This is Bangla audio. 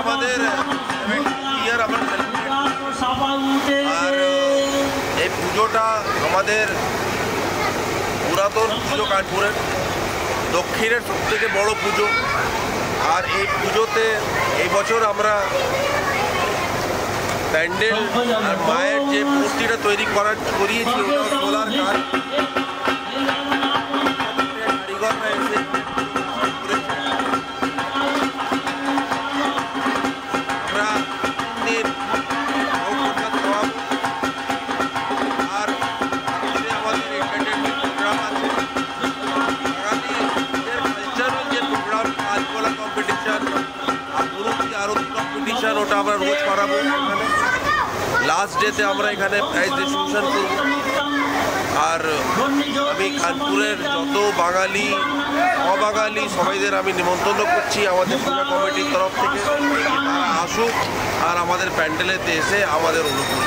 আমাদের আর এই পুজোটা আমাদের পুরাতন পুজো কানপুরের দক্ষিণের সবথেকে বড় পুজো। আর এই পুজোতে এই বছর আমরা প্যান্ডেল আর মায়ের যে মূর্তিটা তৈরি করিয়েছি ওটা সোলার কাজ কারিগররা এসে আমরা আর আমাদের এন্টারটেনমেন্ট প্রোগ্রাম আছে, কালচারাল যে প্রোগ্রাম কাজকলা কম্পিটিশন আর মুরুতি আরতি কম্পিটিশন ওটা আমরা রোজ করাবো। লাস্ট ডেতে আমরা এখানে প্রাইজ ডিস্ট্রিবিউশন করব। আর আমি কানপুরের যত বাঙালি অবাঙালি সবাইদের আমি নিমন্ত্রণ করছি আমাদের পূজা কমিটির তরফ থেকে, তারা আসুক আর আমাদের প্যান্ডেলেতে এসে আমাদের অনুকূল